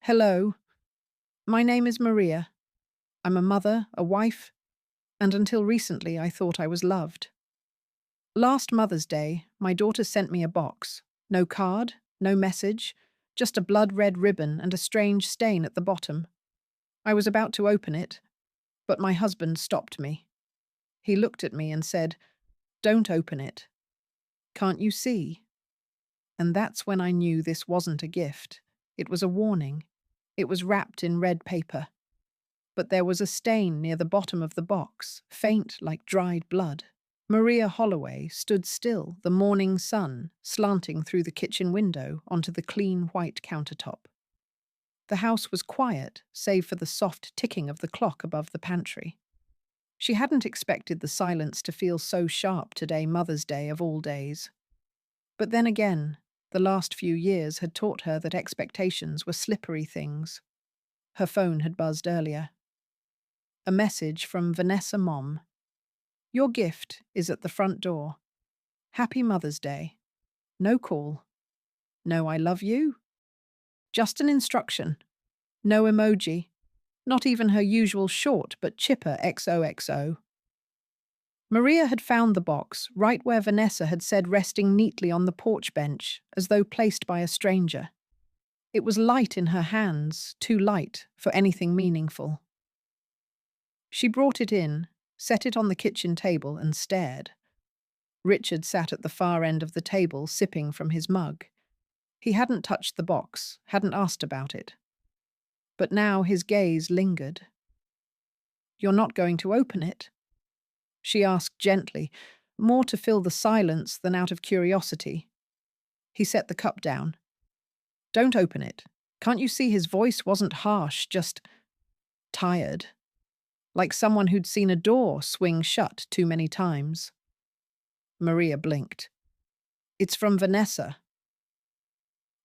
Hello, my name is Maria. I'm a mother, a wife, and until recently I thought I was loved. Last Mother's Day, my daughter sent me a box. No card, no message, just a blood-red ribbon and a strange stain at the bottom. I was about to open it, but my husband stopped me. He looked at me and said, "Don't open it. Can't you see?" And that's when I knew this wasn't a gift. It was a warning. It was wrapped in red paper. But there was a stain near the bottom of the box, faint like dried blood. Maria Holloway stood still, the morning sun slanting through the kitchen window onto the clean white countertop. The house was quiet, save for the soft ticking of the clock above the pantry. She hadn't expected the silence to feel so sharp today, Mother's Day of all days. But then again, the last few years had taught her that expectations were slippery things. Her phone had buzzed earlier. A message from Vanessa Mom. "Your gift is at the front door. Happy Mother's Day." No call. No "I love you." Just an instruction. No emoji. Not even her usual short but chipper XOXO. Maria had found the box right where Vanessa had said, resting neatly on the porch bench, as though placed by a stranger. It was light in her hands, too light for anything meaningful. She brought it in, set it on the kitchen table and stared. Richard sat at the far end of the table, sipping from his mug. He hadn't touched the box, hadn't asked about it. But now his gaze lingered. "You're not going to open it?" she asked gently, more to fill the silence than out of curiosity. He set the cup down. "Don't open it." Can't you see his voice wasn't harsh, just tired? Like someone who'd seen a door swing shut too many times. Maria blinked. "It's from Vanessa."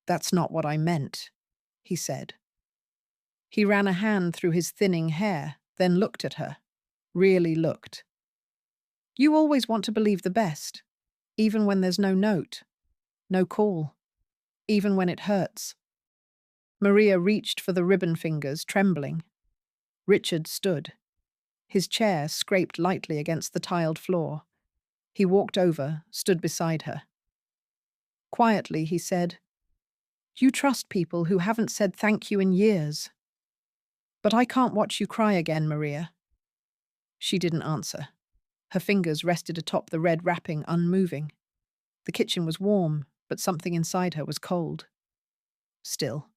"That's not what I meant," he said. He ran a hand through his thinning hair, then looked at her. Really looked. "You always want to believe the best, even when there's no note, no call, even when it hurts." Maria reached for the ribbon fingers, trembling. Richard stood. His chair scraped lightly against the tiled floor. He walked over, stood beside her. Quietly, he said, "You trust people who haven't said thank you in years. But I can't watch you cry again, Maria." She didn't answer. Her fingers rested atop the red wrapping, unmoving. The kitchen was warm, but something inside her was cold. "Still,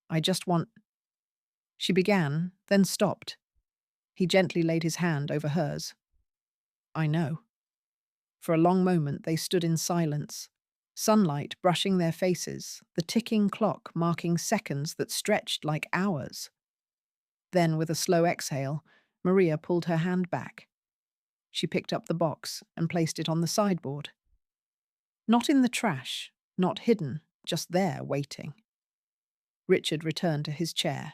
I just want—" she began, then stopped. He gently laid his hand over hers. "I know." For a long moment they stood in silence, sunlight brushing their faces, the ticking clock marking seconds that stretched like hours. Then, with a slow exhale, Maria pulled her hand back. She picked up the box and placed it on the sideboard. Not in the trash, not hidden, just there, waiting. Richard returned to his chair.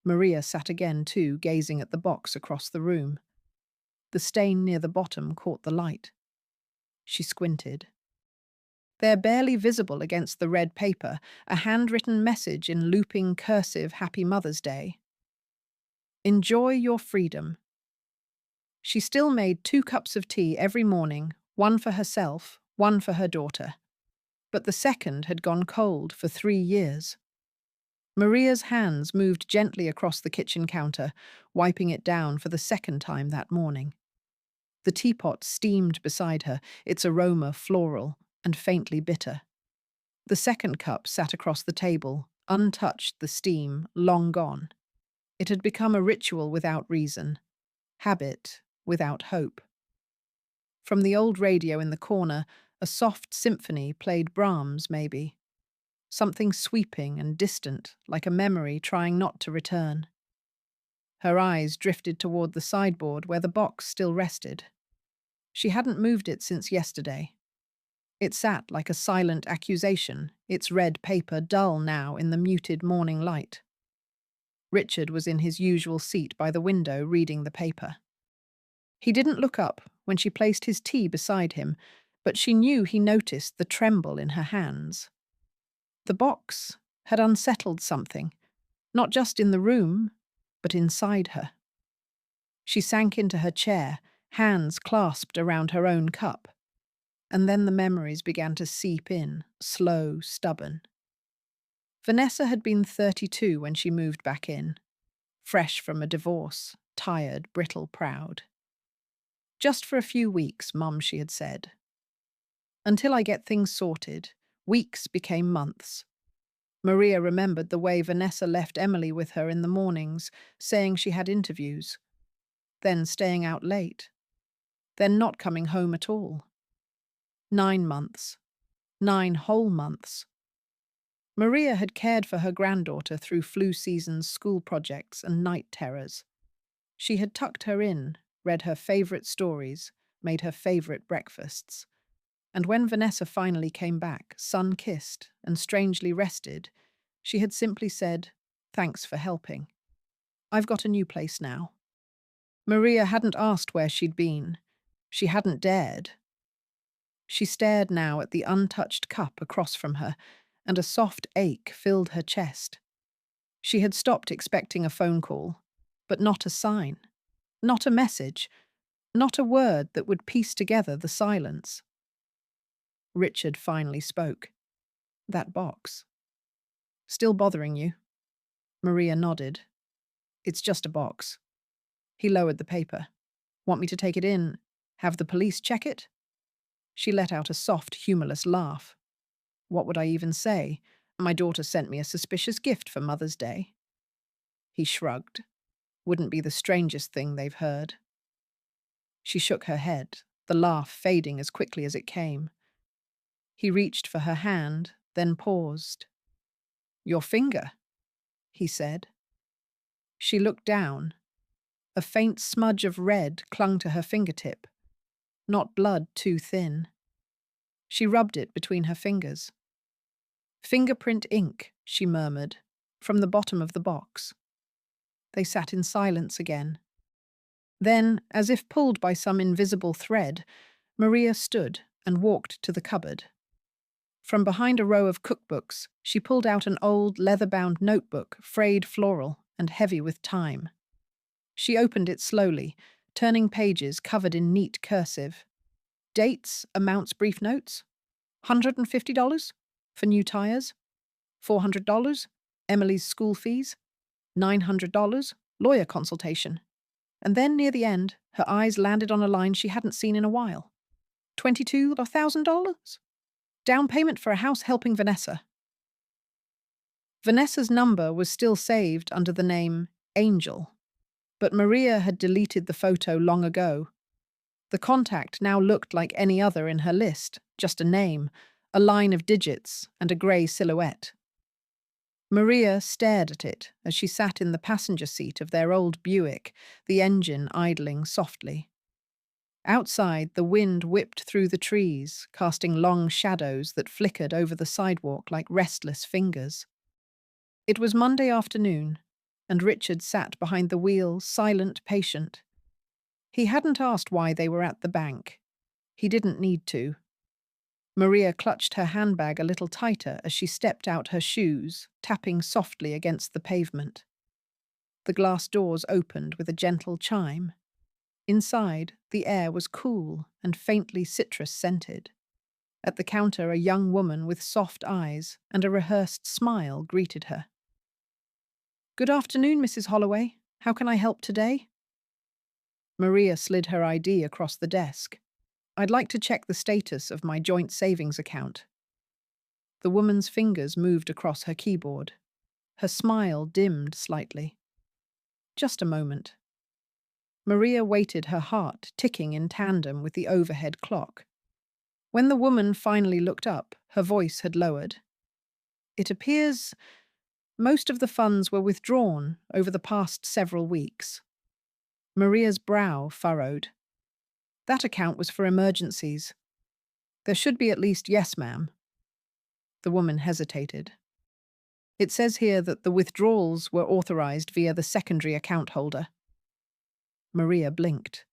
Maria sat again too, gazing at the box across the room. The stain near the bottom caught the light. She squinted. There, barely visible against the red paper, a handwritten message in looping cursive "Happy Mother's Day." "Enjoy your freedom." She still made 2 cups of tea every morning, one for herself, one for her daughter. But the second had gone cold for 3 years. Maria's hands moved gently across the kitchen counter, wiping it down for the second time that morning. The teapot steamed beside her, its aroma floral and faintly bitter. The second cup sat across the table, untouched, the steam long gone. It had become a ritual without reason, habit without hope. From the old radio in the corner, a soft symphony played Brahms, maybe. Something sweeping and distant, like a memory trying not to return. Her eyes drifted toward the sideboard where the box still rested. She hadn't moved it since yesterday. It sat like a silent accusation, its red paper dull now in the muted morning light. Richard was in his usual seat by the window reading the paper. He didn't look up when she placed his tea beside him, but she knew he noticed the tremble in her hands. The box had unsettled something, not just in the room, but inside her. She sank into her chair, hands clasped around her own cup. And then the memories began to seep in, slow, stubborn. Vanessa had been 32 when she moved back in, fresh from a divorce, tired, brittle, proud. Just for a few weeks, Mum, she had said. Until I get things sorted, weeks became months. Maria remembered the way Vanessa left Emily with her in the mornings, saying she had interviews, then staying out late, then not coming home at all. 9 months. 9 whole months. Maria had cared for her granddaughter through flu seasons, school projects, and night terrors. She had tucked her in, read her favourite stories, made her favourite breakfasts. And when Vanessa finally came back, sun-kissed and strangely rested, she had simply said, "Thanks for helping. I've got a new place now." Maria hadn't asked where she'd been. She hadn't dared. She stared now at the untouched cup across from her, and a soft ache filled her chest. She had stopped expecting a phone call, but not a sign, not a message, not a word that would piece together the silence. Richard finally spoke. "That box. Still bothering you?" Maria nodded. "It's just a box." He lowered the paper. "Want me to take it in? Have the police check it?" She let out a soft, humorless laugh. "What would I even say? My daughter sent me a suspicious gift for Mother's Day." He shrugged. "Wouldn't be the strangest thing they've heard." She shook her head, the laugh fading as quickly as it came. He reached for her hand, then paused. "Your finger," he said. She looked down. A faint smudge of red clung to her fingertip, not blood too thin. She rubbed it between her fingers. "Fingerprint ink," she murmured, from the bottom of the box. They sat in silence again. Then, as if pulled by some invisible thread, Maria stood and walked to the cupboard. From behind a row of cookbooks, she pulled out an old, leather-bound notebook, frayed floral and heavy with time. She opened it slowly, turning pages covered in neat cursive. Dates, amounts, brief notes. $150 for new tires. $400, Emily's school fees. $900, lawyer consultation. And then, near the end, her eyes landed on a line she hadn't seen in a while. $22,000? Down payment for a house helping Vanessa. Vanessa's number was still saved under the name Angel, but Maria had deleted the photo long ago. The contact now looked like any other in her list, just a name, a line of digits, and a grey silhouette. Maria stared at it as she sat in the passenger seat of their old Buick, the engine idling softly. Outside, the wind whipped through the trees, casting long shadows that flickered over the sidewalk like restless fingers. It was Monday afternoon, and Richard sat behind the wheel, silent, patient. He hadn't asked why they were at the bank. He didn't need to. Maria clutched her handbag a little tighter as she stepped out her shoes, tapping softly against the pavement. The glass doors opened with a gentle chime. Inside, the air was cool and faintly citrus-scented. At the counter, a young woman with soft eyes and a rehearsed smile greeted her. "Good afternoon, Mrs. Holloway. How can I help today?" Maria slid her ID across the desk. "I'd like to check the status of my joint savings account." The woman's fingers moved across her keyboard. Her smile dimmed slightly. "Just a moment." Maria waited, her heart ticking in tandem with the overhead clock. When the woman finally looked up, her voice had lowered. "It appears most of the funds were withdrawn over the past several weeks." Maria's brow furrowed. "That account was for emergencies. There should be at least yes, ma'am." The woman hesitated. "It says here that the withdrawals were authorized via the secondary account holder." Maria blinked.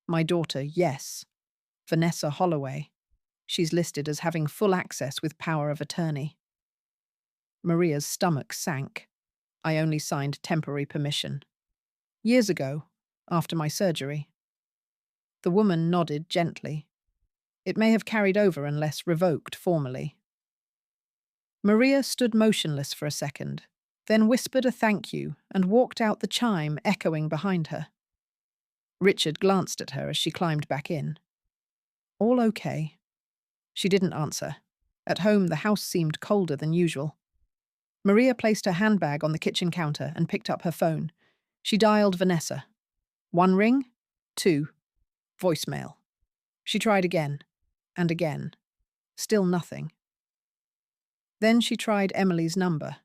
"My daughter, yes. Vanessa Holloway. She's listed as having full access with power of attorney." Maria's stomach sank. I only signed temporary permission. Years ago, after my surgery. The woman nodded gently. It may have carried over unless revoked formally. Maria stood motionless for a second, then whispered a thank you and walked out, the chime echoing behind her. Richard glanced at her as she climbed back in. All okay? She didn't answer. At home, the house seemed colder than usual. Maria placed her handbag on the kitchen counter and picked up her phone. She dialed Vanessa. 1 ring, 2. Voicemail. She tried again, and again. Still nothing. Then she tried Emily's number.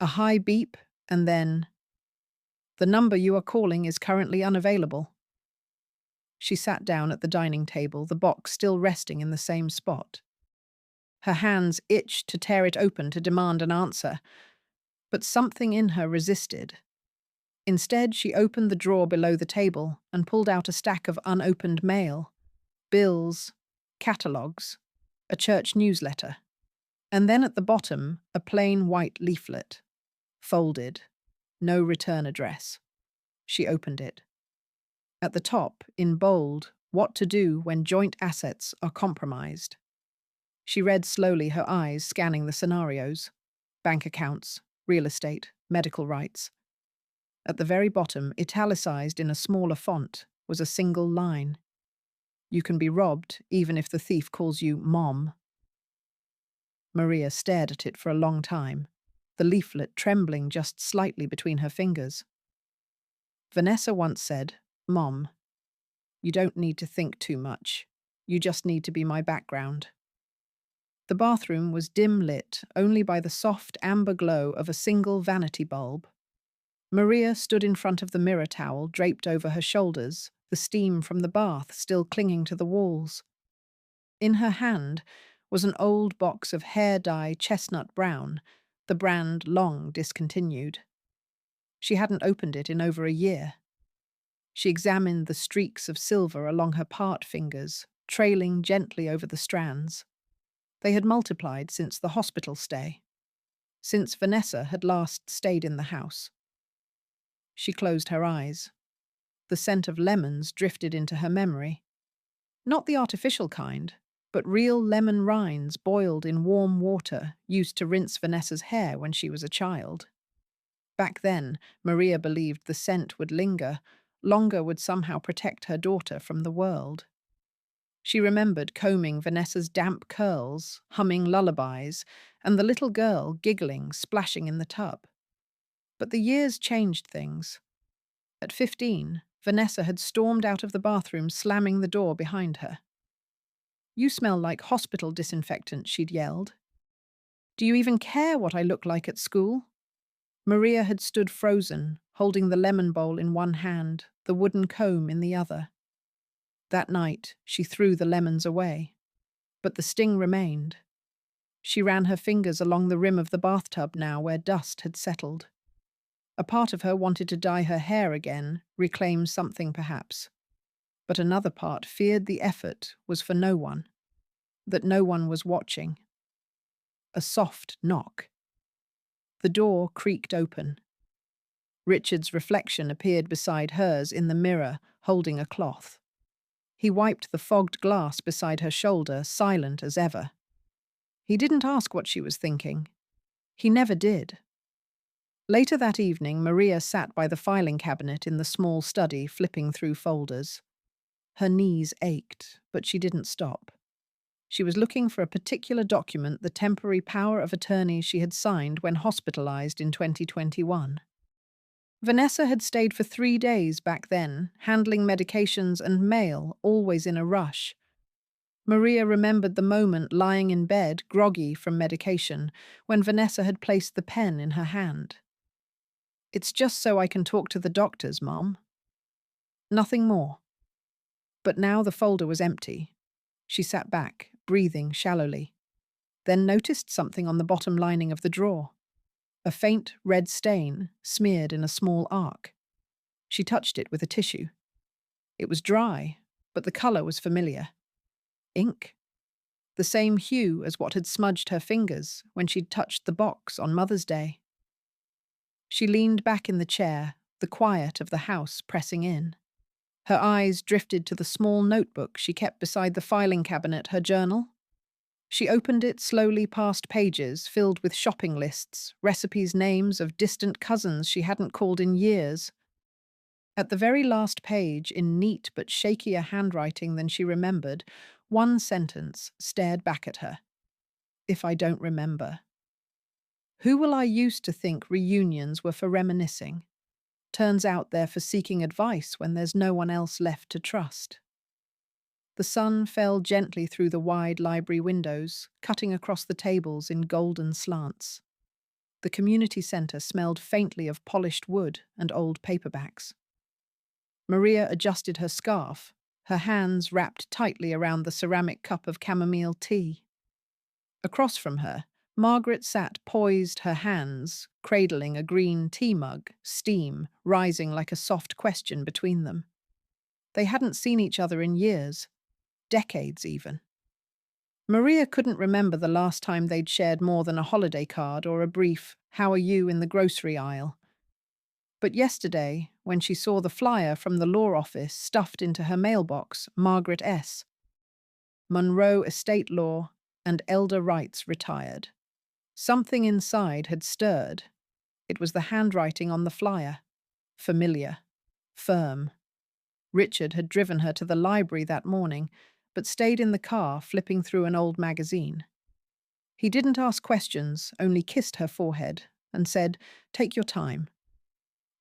A high beep, and then, "The number you are calling is currently unavailable." She sat down at the dining table, the box still resting in the same spot. Her hands itched to tear it open to demand an answer, but something in her resisted. Instead, she opened the drawer below the table and pulled out a stack of unopened mail, bills, catalogues, a church newsletter, and then at the bottom, a plain white leaflet, folded, no return address. She opened it. At the top, in bold, what to do when joint assets are compromised. She read slowly, her eyes scanning the scenarios: bank accounts, real estate, medical rights. At the very bottom, italicized in a smaller font, was a single line. You can be robbed even if the thief calls you Mom. Maria stared at it for a long time, the leaflet trembling just slightly between her fingers. Vanessa once said, "Mom, you don't need to think too much. You just need to be my background." The bathroom was dim lit only by the soft amber glow of a single vanity bulb. Maria stood in front of the mirror towel draped over her shoulders, the steam from the bath still clinging to the walls. In her hand was an old box of hair dye chestnut brown, the brand long discontinued. She hadn't opened it in over a year. She examined the streaks of silver along her part fingers, trailing gently over the strands. They had multiplied since the hospital stay, since Vanessa had last stayed in the house. She closed her eyes. The scent of lemons drifted into her memory. Not the artificial kind, but real lemon rinds boiled in warm water used to rinse Vanessa's hair when she was a child. Back then, Maria believed the scent would linger, longer would somehow protect her daughter from the world. She remembered combing Vanessa's damp curls, humming lullabies, and the little girl giggling, splashing in the tub. But the years changed things. At 15, Vanessa had stormed out of the bathroom, slamming the door behind her. "You smell like hospital disinfectant," she'd yelled. "Do you even care what I look like at school?" Maria had stood frozen, holding the lemon bowl in one hand, the wooden comb in the other. That night, she threw the lemons away. But the sting remained. She ran her fingers along the rim of the bathtub now where dust had settled. A part of her wanted to dye her hair again, reclaim something perhaps. But another part feared the effort was for no one, that no one was watching. A soft knock. The door creaked open. Richard's reflection appeared beside hers in the mirror, holding a cloth. He wiped the fogged glass beside her shoulder, silent as ever. He didn't ask what she was thinking. He never did. Later that evening, Maria sat by the filing cabinet in the small study, flipping through folders. Her knees ached, but she didn't stop. She was looking for a particular document, the temporary power of attorney she had signed when hospitalized in 2021. Vanessa had stayed for 3 days back then, handling medications and mail, always in a rush. Maria remembered the moment lying in bed, groggy from medication, when Vanessa had placed the pen in her hand. "It's just so I can talk to the doctors, Mom." Nothing more. But now the folder was empty. She sat back, breathing shallowly, then noticed something on the bottom lining of the drawer. A faint red stain, smeared in a small arc. She touched it with a tissue. It was dry, but the color was familiar. Ink? the same hue as what had smudged her fingers when she'd touched the box on Mother's Day. She leaned back in the chair, the quiet of the house pressing in. Her eyes drifted to the small notebook she kept beside the filing cabinet, her journal. She opened it slowly past pages filled with shopping lists, recipes, names of distant cousins she hadn't called in years. At the very last page, in neat but shakier handwriting than she remembered, one sentence stared back at her. "If I don't remember." Who will I used to think reunions were for reminiscing? Turns out they're for seeking advice when there's no one else left to trust. The sun fell gently through the wide library windows, cutting across the tables in golden slants. The community centre smelled faintly of polished wood and old paperbacks. Maria adjusted her scarf, her hands wrapped tightly around the ceramic cup of chamomile tea. Across from her, Margaret sat poised, her hands cradling a green tea mug, steam rising like a soft question between them. They hadn't seen each other in years, decades even. Maria couldn't remember the last time they'd shared more than a holiday card or a brief "How are you?" in the grocery aisle. But yesterday, when she saw the flyer from the law office stuffed into her mailbox, Margaret S. Monroe Estate Law and Elder Rights Retired. Something inside had stirred. It was the handwriting on the flyer. Familiar. Firm. Richard had driven her to the library that morning, but stayed in the car flipping through an old magazine. He didn't ask questions, only kissed her forehead and said, "Take your time."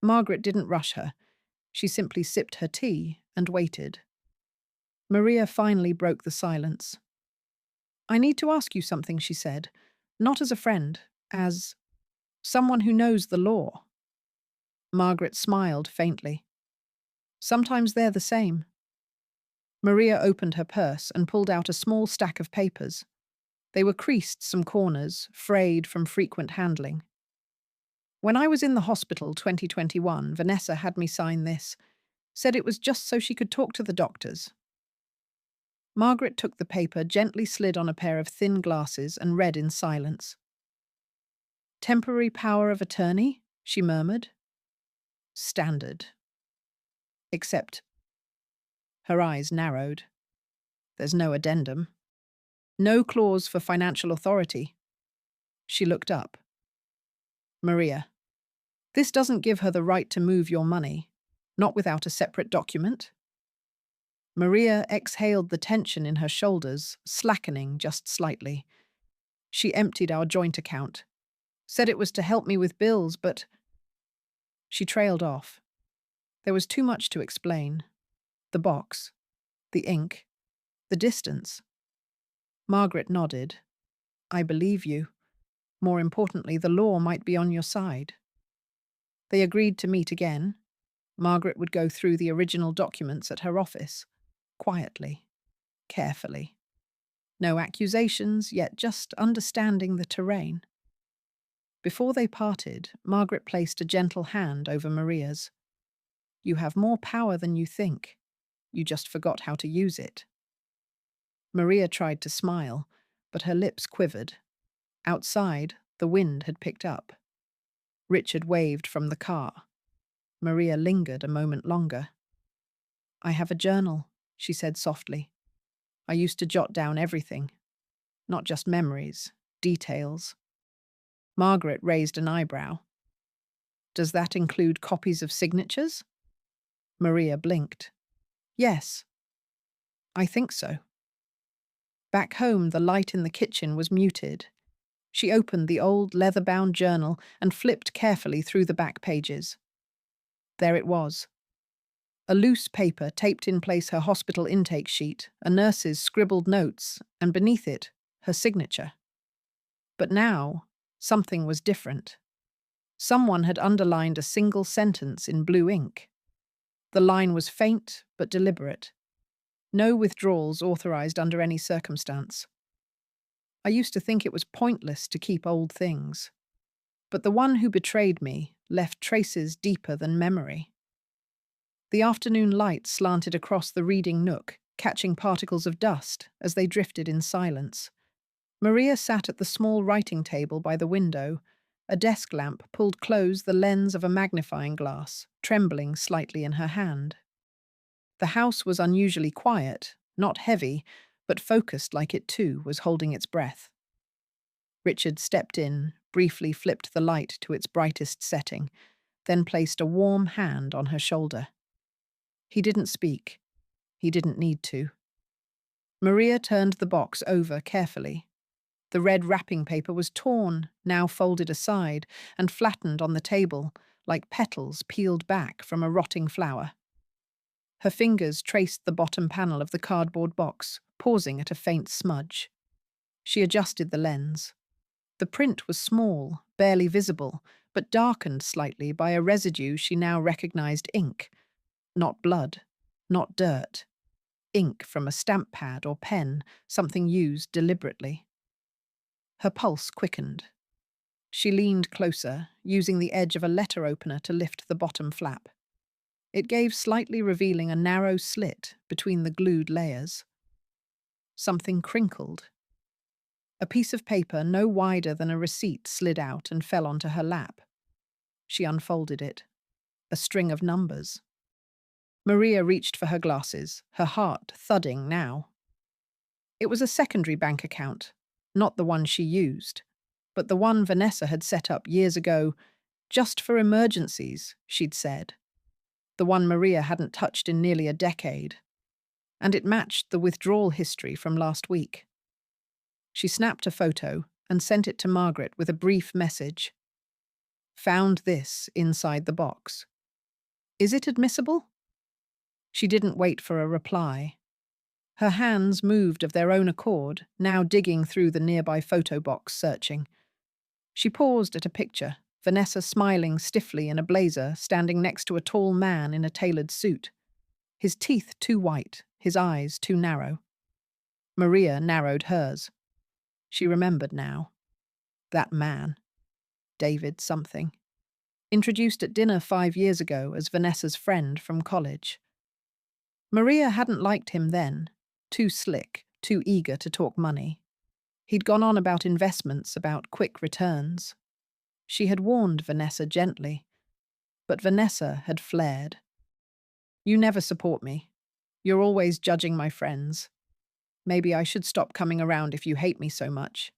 Margaret didn't rush her. She simply sipped her tea and waited. Maria finally broke the silence. "I need to ask you something," she said. "Not as a friend, as someone who knows the law." Margaret smiled faintly. "Sometimes they're the same." Maria opened her purse and pulled out a small stack of papers. They were creased some corners, frayed from frequent handling. "When I was in the hospital 2021, Vanessa had me sign this. Said it was just so she could talk to the doctors." Margaret took the paper, gently slid on a pair of thin glasses, and read in silence. "Temporary power of attorney," she murmured. "Standard. Except..." Her eyes narrowed. "There's no addendum. No clause for financial authority." She looked up. "Maria, this doesn't give her the right to move your money, not without a separate document." Maria exhaled, the tension in her shoulders slackening just slightly. "She emptied our joint account. Said it was to help me with bills, but..." She trailed off. There was too much to explain. The box, the ink, the distance. Margaret nodded. "I believe you. More importantly, the law might be on your side." They agreed to meet again. Margaret would go through the original documents at her office, quietly, carefully. No accusations, yet just understanding the terrain. Before they parted, Margaret placed a gentle hand over Maria's. "You have more power than you think. You just forgot how to use it." Maria tried to smile, but her lips quivered. Outside, the wind had picked up. Richard waved from the car. Maria lingered a moment longer. "I have a journal," she said softly. "I used to jot down everything. Not just memories, details." Margaret raised an eyebrow. "Does that include copies of signatures?" Maria blinked. "Yes. I think so." Back home, the light in the kitchen was muted. She opened the old leather-bound journal and flipped carefully through the back pages. There it was. A loose paper taped in place, her hospital intake sheet, a nurse's scribbled notes, and beneath it, her signature. But now, something was different. Someone had underlined a single sentence in blue ink. The line was faint but deliberate. No withdrawals authorized under any circumstance. "I used to think it was pointless to keep old things. But the one who betrayed me left traces deeper than memory." The afternoon light slanted across the reading nook, catching particles of dust as they drifted in silence. Maria sat at the small writing table by the window. A desk lamp pulled close the lens of a magnifying glass, trembling slightly in her hand. The house was unusually quiet, not heavy, but focused like it too was holding its breath. Richard stepped in, briefly flipped the light to its brightest setting, then placed a warm hand on her shoulder. He didn't speak. He didn't need to. Maria turned the box over carefully. The red wrapping paper was torn, now folded aside, and flattened on the table, like petals peeled back from a rotting flower. Her fingers traced the bottom panel of the cardboard box, pausing at a faint smudge. She adjusted the lens. The print was small, barely visible, but darkened slightly by a residue she now recognized: ink. Not blood, not dirt. Ink from a stamp pad or pen, something used deliberately. Her pulse quickened. She leaned closer, using the edge of a letter opener to lift the bottom flap. It gave, slightly revealing a narrow slit between the glued layers. Something crinkled. A piece of paper no wider than a receipt slid out and fell onto her lap. She unfolded it. A string of numbers. Maria reached for her glasses, her heart thudding now. It was a secondary bank account, not the one she used, but the one Vanessa had set up years ago, just for emergencies, she'd said. The one Maria hadn't touched in nearly a decade. And it matched the withdrawal history from last week. She snapped a photo and sent it to Margaret with a brief message. Found this inside the box. Is it admissible? She didn't wait for a reply. Her hands moved of their own accord, now digging through the nearby photo box, searching. She paused at a picture, Vanessa smiling stiffly in a blazer, standing next to a tall man in a tailored suit. His teeth too white, his eyes too narrow. Maria narrowed hers. She remembered now. That man. David something. Introduced at dinner 5 years ago as Vanessa's friend from college. Maria hadn't liked him then. Too slick, too eager to talk money. He'd gone on about investments, about quick returns. She had warned Vanessa gently, but Vanessa had flared. You never support me. You're always judging my friends. Maybe I should stop coming around if you hate me so much.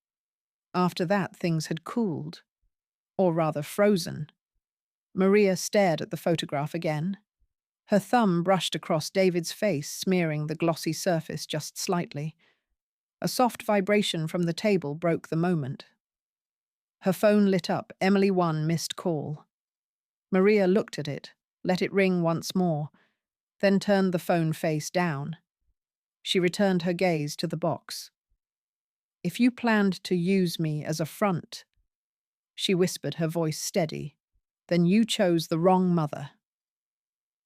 After that, things had cooled. Or rather, frozen. Maria stared at the photograph again. Her thumb brushed across David's face, smearing the glossy surface just slightly. A soft vibration from the table broke the moment. Her phone lit up, Emily 1 missed call. Maria looked at it, let it ring once more, then turned the phone face down. She returned her gaze to the box. If you planned to use me as a front, she whispered, her voice steady, then you chose the wrong mother.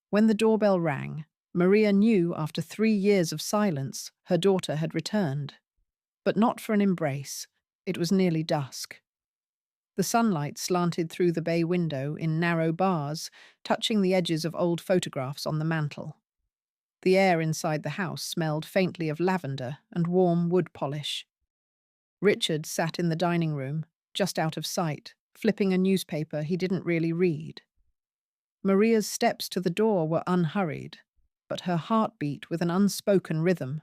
When the doorbell rang, Maria knew after 3 years of silence her daughter had returned. But not for an embrace. It was nearly dusk. The sunlight slanted through the bay window in narrow bars, touching the edges of old photographs on the mantel. The air inside the house smelled faintly of lavender and warm wood polish. Richard sat in the dining room, just out of sight, flipping a newspaper he didn't really read. Maria's steps to the door were unhurried, but her heart beat with an unspoken rhythm.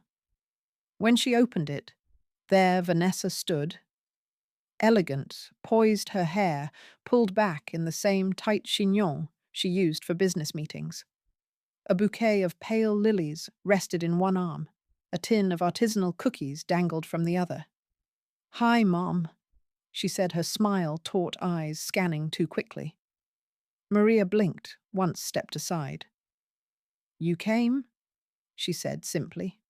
When she opened it, there Vanessa stood. Elegant, poised, her hair pulled back in the same tight chignon she used for business meetings. A bouquet of pale lilies rested in one arm. A tin of artisanal cookies dangled from the other. "Hi, Mom," she said, her smile-taut eyes scanning too quickly. Maria blinked, once stepped aside. "You came?" she said simply.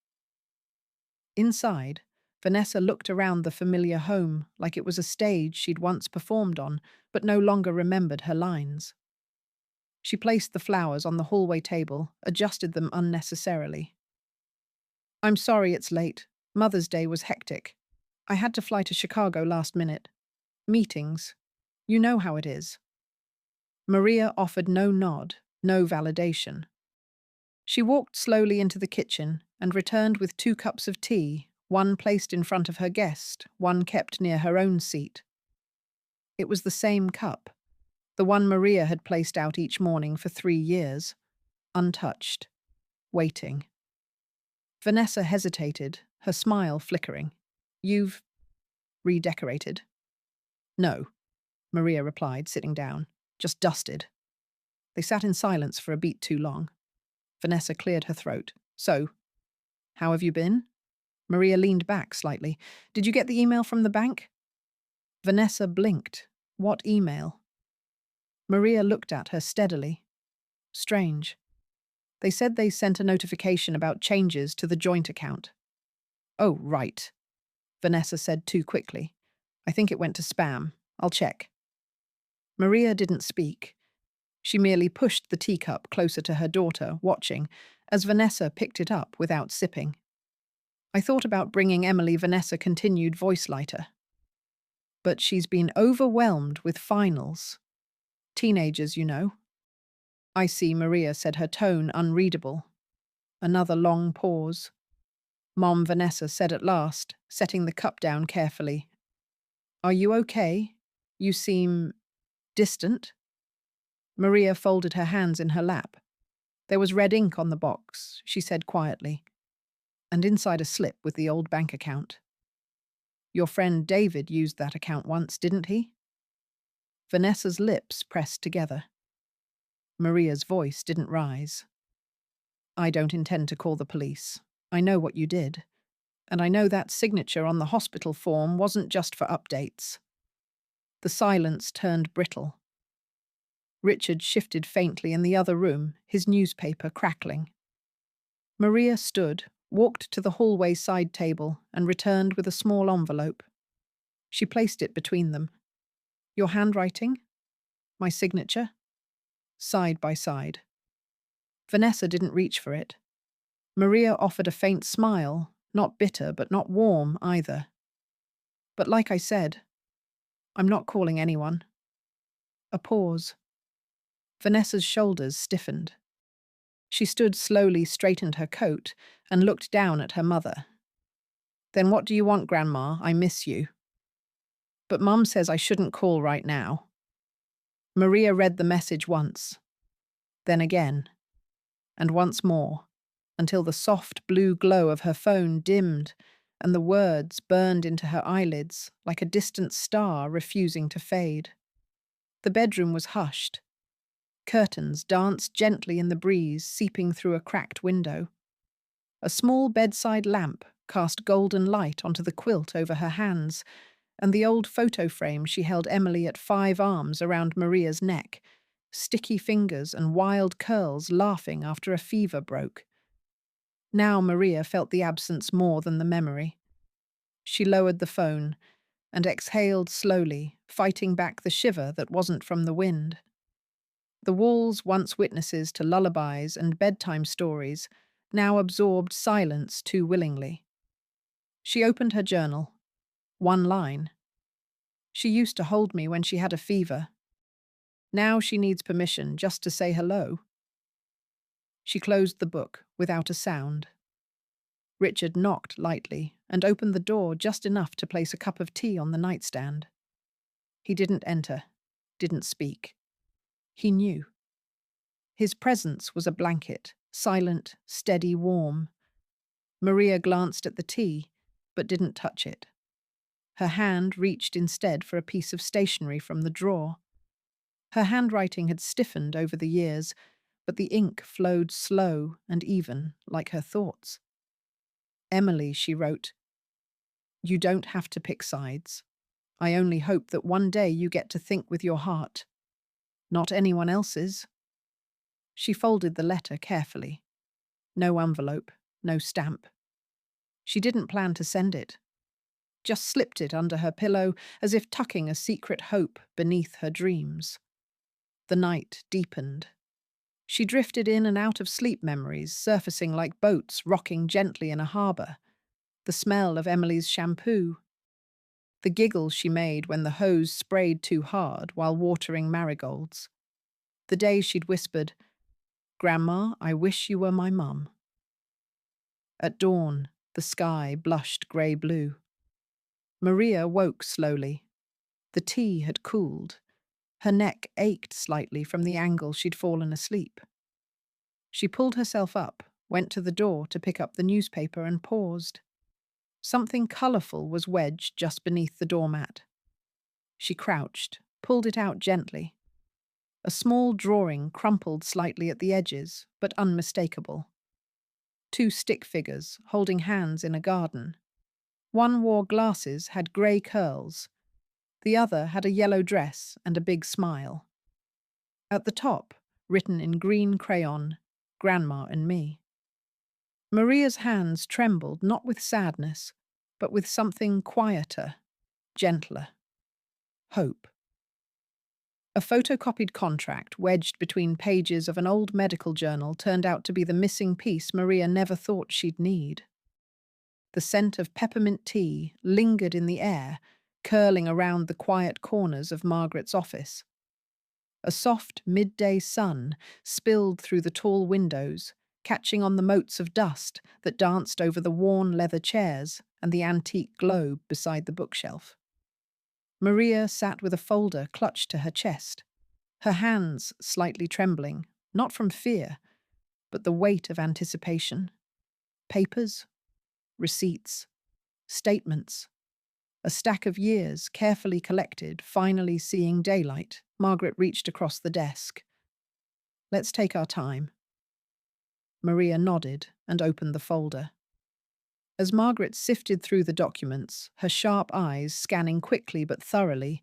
Inside, Vanessa looked around the familiar home like it was a stage she'd once performed on, but no longer remembered her lines. She placed the flowers on the hallway table, adjusted them unnecessarily. "I'm sorry it's late. Mother's Day was hectic. I had to fly to Chicago last minute. Meetings. You know how it is." Maria offered no nod, no validation. She walked slowly into the kitchen and returned with 2 cups of tea, one placed in front of her guest, one kept near her own seat. It was the same cup, the one Maria had placed out each morning for 3 years, untouched, waiting. Vanessa hesitated, her smile flickering. "You've redecorated?" "No," Maria replied, sitting down. "Just dusted." They sat in silence for a beat too long. Vanessa cleared her throat. "So, how have you been?" Maria leaned back slightly. "Did you get the email from the bank?" Vanessa blinked. What email? Maria looked at her steadily. Strange. They said they sent a notification about changes to the joint account. "Oh, right," Vanessa said too quickly. "I think it went to spam. I'll check." Maria didn't speak. She merely pushed the teacup closer to her daughter, watching, as Vanessa picked it up without sipping. "I thought about bringing Emily," Vanessa continued, voice lighter. "But she's been overwhelmed with finals. Teenagers, you know." "I see," Maria said, her tone unreadable. Another long pause. "Mom," Vanessa said at last, setting the cup down carefully. "Are you okay? You seem distant." Maria folded her hands in her lap. There was red ink on the box, she said quietly, and inside a slip with the old bank account. "Your friend David used that account once, didn't he?" Vanessa's lips pressed together. Maria's voice didn't rise. "I don't intend to call the police. I know what you did. And I know that signature on the hospital form wasn't just for updates." The silence turned brittle. Richard shifted faintly in the other room, his newspaper crackling. Maria stood, walked to the hallway side table, and returned with a small envelope. She placed it between them. "Your handwriting? My signature?" Side by side. Vanessa didn't reach for it. Maria offered a faint smile, not bitter but not warm either. "But like I said, I'm not calling anyone." A pause. Vanessa's shoulders stiffened. She stood slowly, straightened her coat, and looked down at her mother. "Then what do you want, Grandma? I miss you." "But Mum says I shouldn't call right now." Maria read the message once, then again, and once more, until the soft blue glow of her phone dimmed and the words burned into her eyelids like a distant star refusing to fade. The bedroom was hushed. Curtains danced gently in the breeze, seeping through a cracked window. A small bedside lamp cast golden light onto the quilt over her hands, and the old photo frame she held Emily at 5 arms around Maria's neck, sticky fingers and wild curls laughing after a fever broke. Now Maria felt the absence more than the memory. She lowered the phone and exhaled slowly, fighting back the shiver that wasn't from the wind. The walls, once witnesses to lullabies and bedtime stories, now absorbed silence too willingly. She opened her journal. One line. "She used to hold me when she had a fever. Now she needs permission just to say hello." She closed the book without a sound. Richard knocked lightly and opened the door just enough to place a cup of tea on the nightstand. He didn't enter, didn't speak. He knew. His presence was a blanket, silent, steady, warm. Maria glanced at the tea, but didn't touch it. Her hand reached instead for a piece of stationery from the drawer. Her handwriting had stiffened over the years, but the ink flowed slow and even, like her thoughts. "Emily," she wrote, "you don't have to pick sides. I only hope that one day you get to think with your heart, not anyone else's." She folded the letter carefully. No envelope, no stamp. She didn't plan to send it. Just slipped it under her pillow as if tucking a secret hope beneath her dreams. The night deepened. She drifted in and out of sleep memories, surfacing like boats rocking gently in a harbour. The smell of Emily's shampoo. The giggles she made when the hose sprayed too hard while watering marigolds. The day she'd whispered, Grandma, I wish you were my mum. At dawn, the sky blushed grey-blue. Maria woke slowly. The tea had cooled. Her neck ached slightly from the angle she'd fallen asleep. She pulled herself up, went to the door to pick up the newspaper and paused. Something colourful was wedged just beneath the doormat. She crouched, pulled it out gently. A small drawing crumpled slightly at the edges, but unmistakable. Two stick figures, holding hands in a garden. One wore glasses, had grey curls. The other had a yellow dress and a big smile. At the top, written in green crayon, Grandma and me. Maria's hands trembled not with sadness, but with something quieter, gentler. Hope. A photocopied contract wedged between pages of an old medical journal turned out to be the missing piece Maria never thought she'd need. The scent of peppermint tea lingered in the air, curling around the quiet corners of Margaret's office. A soft midday sun spilled through the tall windows, catching on the motes of dust that danced over the worn leather chairs and the antique globe beside the bookshelf. Maria sat with a folder clutched to her chest, her hands slightly trembling, not from fear, but the weight of anticipation. Papers, receipts, statements, a stack of years carefully collected, finally seeing daylight. Margaret reached across the desk. Let's take our time. Maria nodded and opened the folder. As Margaret sifted through the documents, her sharp eyes scanning quickly but thoroughly,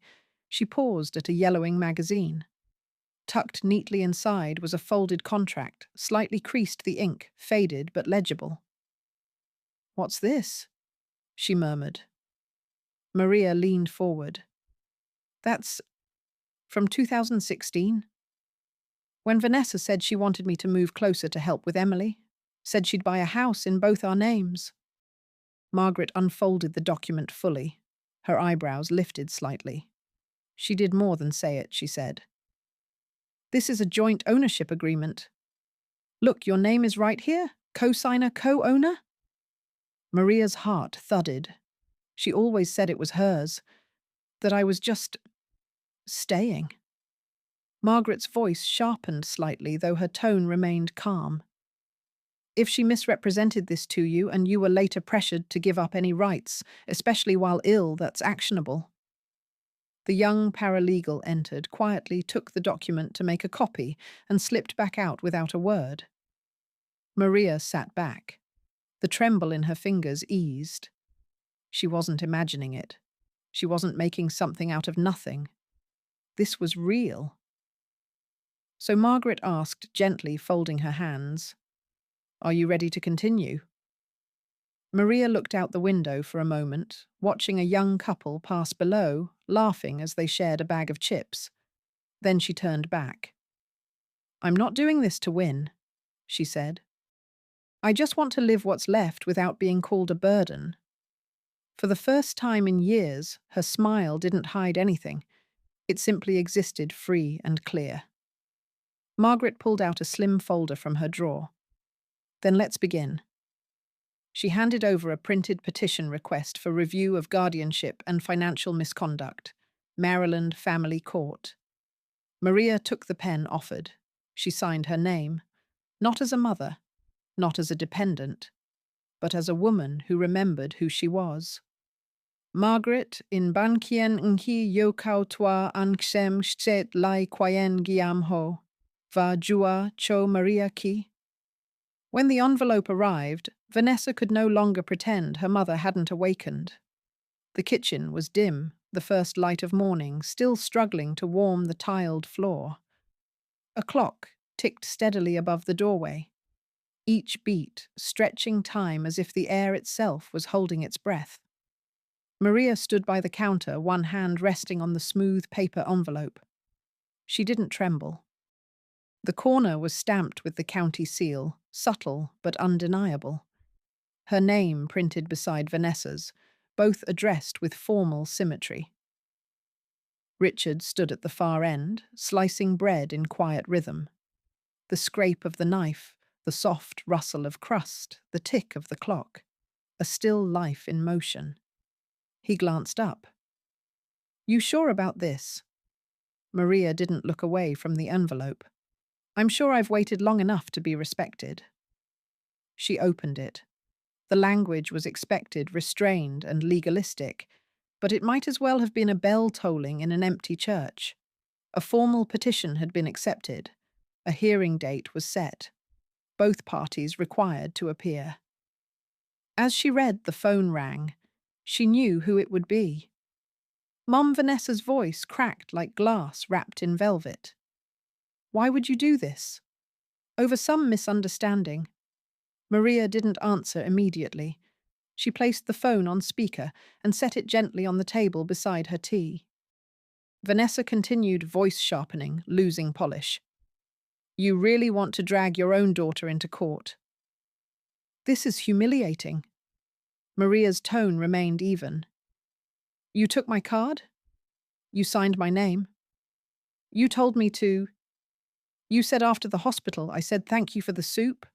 she paused at a yellowing magazine. Tucked neatly inside was a folded contract, slightly creased the ink, faded but legible. "What's this?" she murmured. Maria leaned forward. "That's from 2016? When Vanessa said she wanted me to move closer to help with Emily, said she'd buy a house in both our names." Margaret unfolded the document fully. Her eyebrows lifted slightly. "She did more than say it," she said. "This is a joint ownership agreement. Look, your name is right here. Co-signer, co-owner?" Maria's heart thudded. She always said it was hers, that I was just staying. Margaret's voice sharpened slightly, though her tone remained calm. "If she misrepresented this to you and you were later pressured to give up any rights, especially while ill, that's actionable." The young paralegal entered, quietly took the document to make a copy, and slipped back out without a word. Maria sat back. The tremble in her fingers eased. She wasn't imagining it. She wasn't making something out of nothing. This was real. So Margaret asked, gently folding her hands, "Are you ready to continue?" Maria looked out the window for a moment, watching a young couple pass below, laughing as they shared a bag of chips. Then she turned back. "I'm not doing this to win," she said. "I just want to live what's left without being called a burden." For the first time in years, her smile didn't hide anything. It simply existed free and clear. Margaret pulled out a slim folder from her drawer. "Then let's begin." She handed over a printed petition request for review of guardianship and financial misconduct, Maryland Family Court. Maria took the pen offered. She signed her name, not as a mother, not as a dependent, but as a woman who remembered who she was. "Margaret, in bankien nki yokau tua anksem shtet lai kwayen giam ho, va jua cho Maria ki." When the envelope arrived, Vanessa could no longer pretend her mother hadn't awakened. The kitchen was dim, the first light of morning still struggling to warm the tiled floor. A clock ticked steadily above the doorway, each beat stretching time as if the air itself was holding its breath. Maria stood by the counter, one hand resting on the smooth paper envelope. She didn't tremble. The corner was stamped with the county seal, subtle but undeniable. Her name printed beside Vanessa's, both addressed with formal symmetry. Richard stood at the far end, slicing bread in quiet rhythm. The scrape of the knife, the soft rustle of crust, the tick of the clock. A still life in motion. He glanced up. "You sure about this?" Maria didn't look away from the envelope. "I'm sure I've waited long enough to be respected." She opened it. The language was expected, restrained, and legalistic, but it might as well have been a bell tolling in an empty church. A formal petition had been accepted. A hearing date was set. Both parties required to appear. As she read, the phone rang. She knew who it would be. Mom Vanessa's voice cracked like glass wrapped in velvet. "Why would you do this?" Over some misunderstanding. Maria didn't answer immediately. She placed the phone on speaker and set it gently on the table beside her tea. Vanessa continued, voice sharpening, losing polish. "You really want to drag your own daughter into court?" "This is humiliating." Maria's tone remained even. "You took my card? You signed my name? You told me to. You said after the hospital I said thank you for the soup?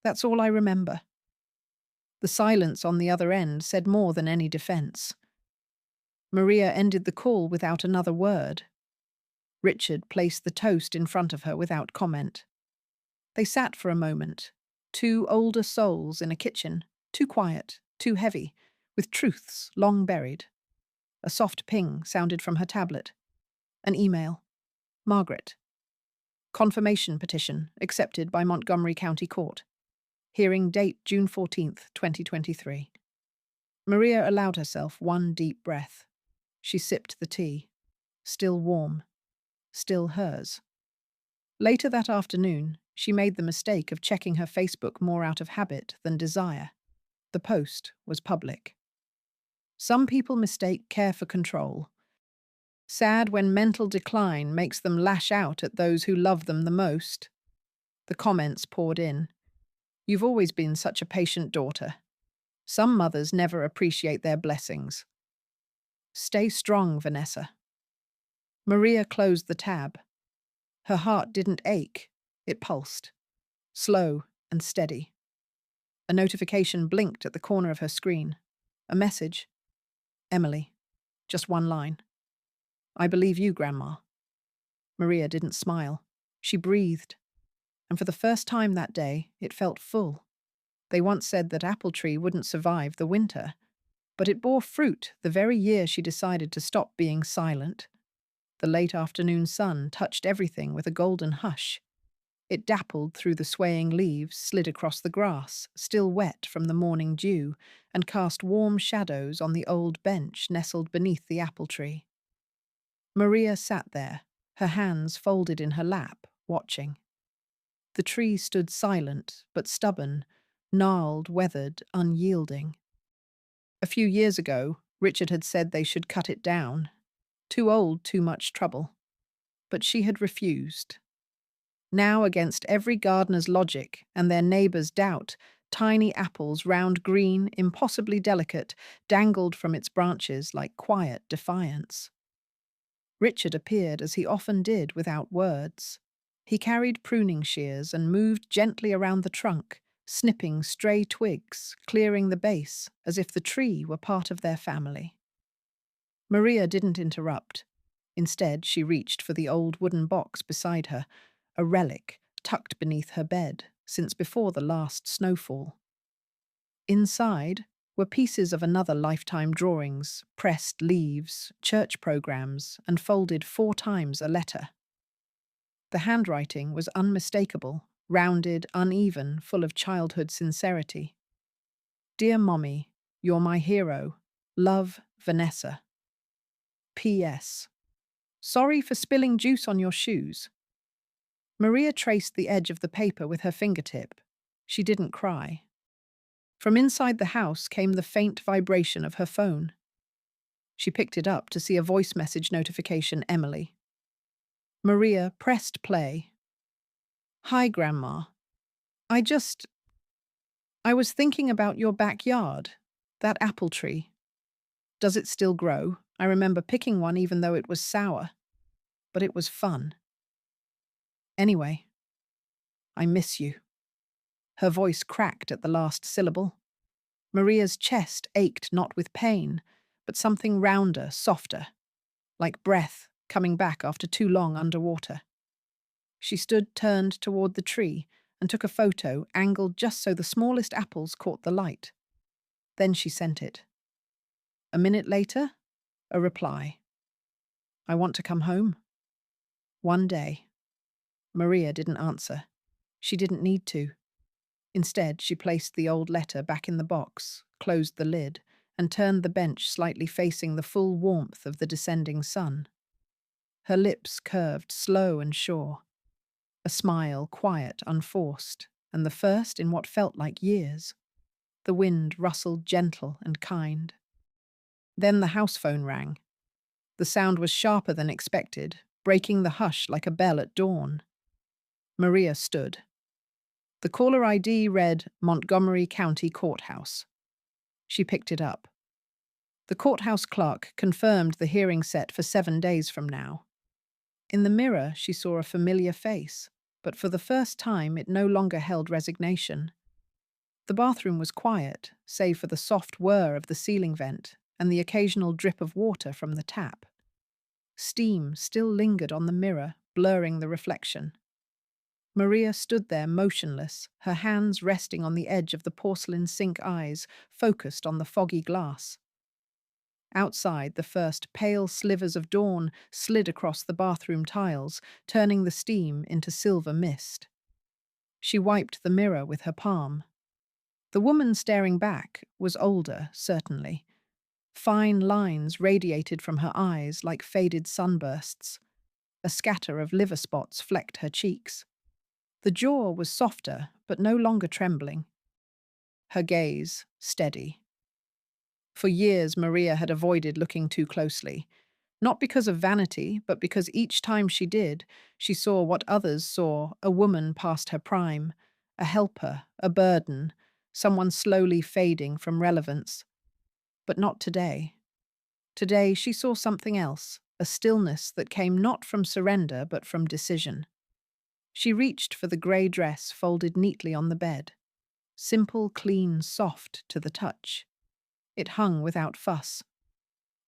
That's all I remember." The silence on the other end said more than any defense. Maria ended the call without another word. Richard placed the toast in front of her without comment. They sat for a moment, two older souls in a kitchen, too quiet, too heavy, with truths long buried. A soft ping sounded from her tablet. An email. Margaret. Confirmation petition accepted by Montgomery County Court. Hearing date June 14th, 2023. Maria allowed herself one deep breath. She sipped the tea. Still warm. Still hers. Later that afternoon, she made the mistake of checking her Facebook more out of habit than desire. The post was public. Some people mistake care for control. Sad when mental decline makes them lash out at those who love them the most. The comments poured in. "You've always been such a patient daughter. Some mothers never appreciate their blessings." "Stay strong, Vanessa." Maria closed the tab. Her heart didn't ache, it pulsed. Slow and steady. A notification blinked at the corner of her screen. A message. "Emily." Just one line. "I believe you, Grandma." Maria didn't smile. She breathed. And for the first time that day, it felt full. They once said that apple tree wouldn't survive the winter, but it bore fruit the very year she decided to stop being silent. The late afternoon sun touched everything with a golden hush. It dappled through the swaying leaves, slid across the grass, still wet from the morning dew, and cast warm shadows on the old bench nestled beneath the apple tree. Maria sat there, her hands folded in her lap, watching. The tree stood silent, but stubborn, gnarled, weathered, unyielding. A few years ago, Richard had said they should cut it down. Too old, too much trouble. But she had refused. Now, against every gardener's logic and their neighbour's doubt, tiny apples, round green, impossibly delicate, dangled from its branches like quiet defiance. Richard appeared as he often did without words. He carried pruning shears and moved gently around the trunk, snipping stray twigs, clearing the base, as if the tree were part of their family. Maria didn't interrupt. Instead, she reached for the old wooden box beside her, a relic tucked beneath her bed since before the last snowfall. Inside were pieces of another lifetime drawings, pressed leaves, church programs, and folded 4 times a letter. The handwriting was unmistakable, rounded, uneven, full of childhood sincerity. "Dear Mommy, you're my hero. Love, Vanessa. P.S. Sorry for spilling juice on your shoes." Maria traced the edge of the paper with her fingertip. She didn't cry. From inside the house came the faint vibration of her phone. She picked it up to see a voice message notification, Emily. Maria pressed play. "Hi, Grandma. I was thinking about your backyard, that apple tree. Does it still grow? I remember picking one even though it was sour. But it was fun. Anyway, I miss you." Her voice cracked at the last syllable. Maria's chest ached not with pain, but something rounder, softer, like breath coming back after too long underwater. She stood turned toward the tree and took a photo angled just so the smallest apples caught the light. Then she sent it. A minute later, a reply. "I want to come home. One day." Maria didn't answer. She didn't need to. Instead, she placed the old letter back in the box, closed the lid, and turned the bench slightly facing the full warmth of the descending sun. Her lips curved, slow and sure. A smile, quiet, unforced, and the first in what felt like years. The wind rustled gentle and kind. Then the house phone rang. The sound was sharper than expected, breaking the hush like a bell at dawn. Maria stood. The caller ID read Montgomery County Courthouse. She picked it up. The courthouse clerk confirmed the hearing set for 7 days from now. In the mirror, she saw a familiar face, but for the first time it no longer held resignation. The bathroom was quiet, save for the soft whir of the ceiling vent and the occasional drip of water from the tap. Steam still lingered on the mirror, blurring the reflection. Maria stood there motionless, her hands resting on the edge of the porcelain sink eyes, focused on the foggy glass. Outside, the first pale slivers of dawn slid across the bathroom tiles, turning the steam into silver mist. She wiped the mirror with her palm. The woman staring back was older, certainly. Fine lines radiated from her eyes like faded sunbursts. A scatter of liver spots flecked her cheeks. The jaw was softer, but no longer trembling. Her gaze steady. For years, Maria had avoided looking too closely. Not because of vanity, but because each time she did, she saw what others saw, a woman past her prime, a helper, a burden, someone slowly fading from relevance. But not today. Today, she saw something else, a stillness that came not from surrender, but from decision. She reached for the grey dress folded neatly on the bed. Simple, clean, soft to the touch. It hung without fuss.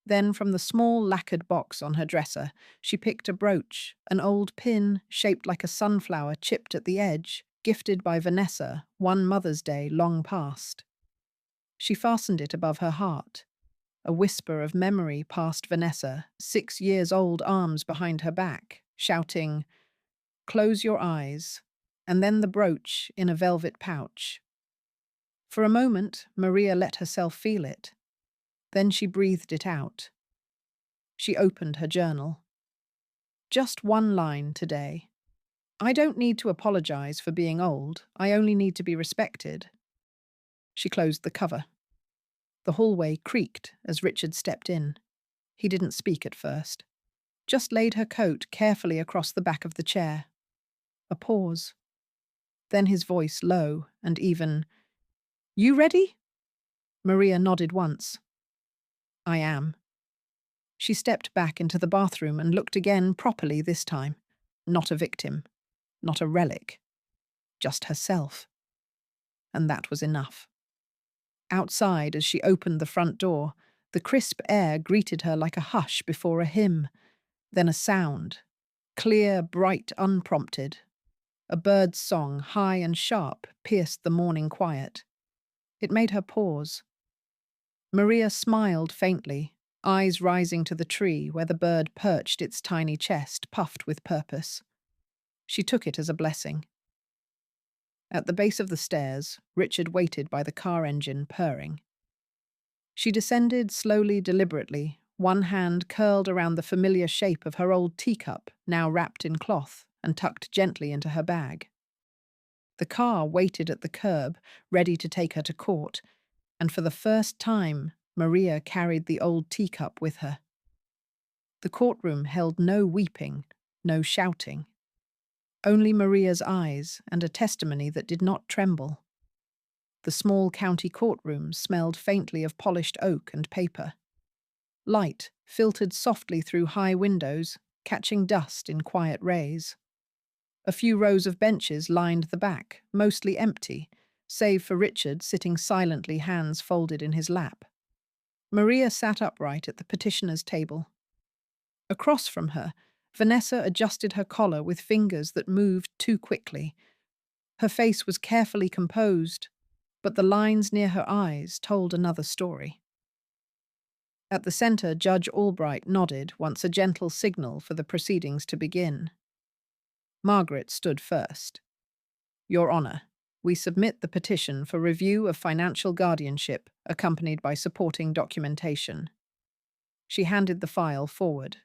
Then from the small lacquered box on her dresser, she picked a brooch, an old pin shaped like a sunflower chipped at the edge, gifted by Vanessa one Mother's Day long past. She fastened it above her heart. A whisper of memory passed Vanessa, 6 years old, arms behind her back, shouting, "Close your eyes," and then the brooch in a velvet pouch. For a moment, Maria let herself feel it. Then she breathed it out. She opened her journal. Just one line today. "I don't need to apologize for being old. I only need to be respected." She closed the cover. The hallway creaked as Richard stepped in. He didn't speak at first. Just laid her coat carefully across the back of the chair. A pause. Then his voice low and even. "You ready?" Maria nodded once. "I am." She stepped back into the bathroom and looked again properly this time. Not a victim. Not a relic. Just herself. And that was enough. Outside, as she opened the front door, the crisp air greeted her like a hush before a hymn. Then a sound. Clear, bright, unprompted. A bird's song, high and sharp, pierced the morning quiet. It made her pause. Maria smiled faintly, eyes rising to the tree where the bird perched its tiny chest, puffed with purpose. She took it as a blessing. At the base of the stairs, Richard waited by the car engine, purring. She descended slowly, deliberately, one hand curled around the familiar shape of her old teacup, now wrapped in cloth and tucked gently into her bag. The car waited at the curb, ready to take her to court, and for the first time, Maria carried the old teacup with her. The courtroom held no weeping, no shouting. Only Maria's eyes and a testimony that did not tremble. The small county courtroom smelled faintly of polished oak and paper. Light filtered softly through high windows, catching dust in quiet rays. A few rows of benches lined the back, mostly empty, save for Richard sitting silently, hands folded in his lap. Maria sat upright at the petitioner's table. Across from her, Vanessa adjusted her collar with fingers that moved too quickly. Her face was carefully composed, but the lines near her eyes told another story. At the centre, Judge Albright nodded once a gentle signal for the proceedings to begin. Margaret stood first. Your Honour, we submit the petition for review of financial guardianship, accompanied by supporting documentation. She handed the file forward.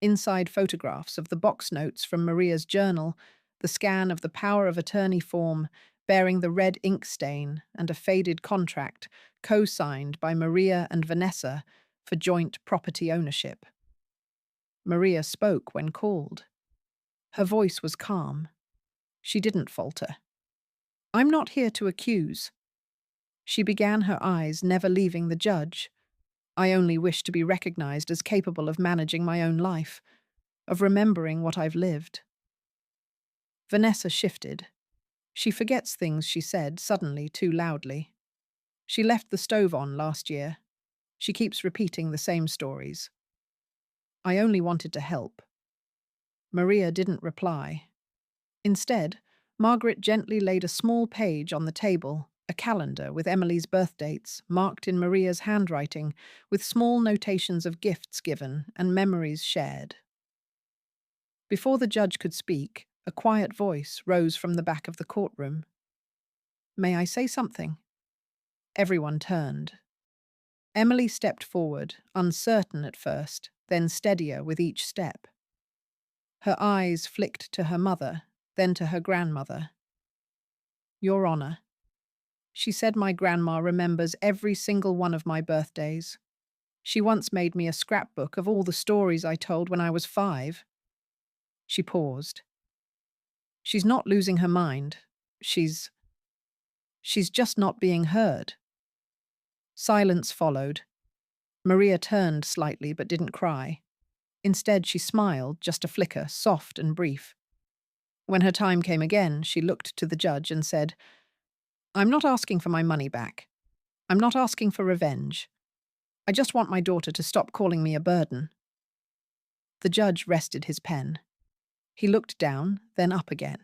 Inside photographs of the box notes from Maria's journal, the scan of the power of attorney form bearing the red ink stain, and a faded contract co-signed by Maria and Vanessa for joint property ownership. Maria spoke when called. Her voice was calm. She didn't falter. I'm not here to accuse. She began, her eyes never leaving the judge. I only wish to be recognized as capable of managing my own life, of remembering what I've lived. Vanessa shifted. She forgets things she said suddenly too loudly. She left the stove on last year. She keeps repeating the same stories. I only wanted to help. Maria didn't reply. Instead, Margaret gently laid a small page on the table, a calendar with Emily's birth dates, marked in Maria's handwriting, with small notations of gifts given and memories shared. Before the judge could speak, a quiet voice rose from the back of the courtroom. May I say something? Everyone turned. Emily stepped forward, uncertain at first, then steadier with each step. Her eyes flicked to her mother, then to her grandmother. Your Honour, she said, my grandma remembers every single one of my birthdays. She once made me a scrapbook of all the stories I told when I was 5. She paused. She's not losing her mind. She's just not being heard. Silence followed. Maria turned slightly but didn't cry. Instead, she smiled, just a flicker, soft and brief. When her time came again, she looked to the judge and said, I'm not asking for my money back. I'm not asking for revenge. I just want my daughter to stop calling me a burden. The judge rested his pen. He looked down, then up again.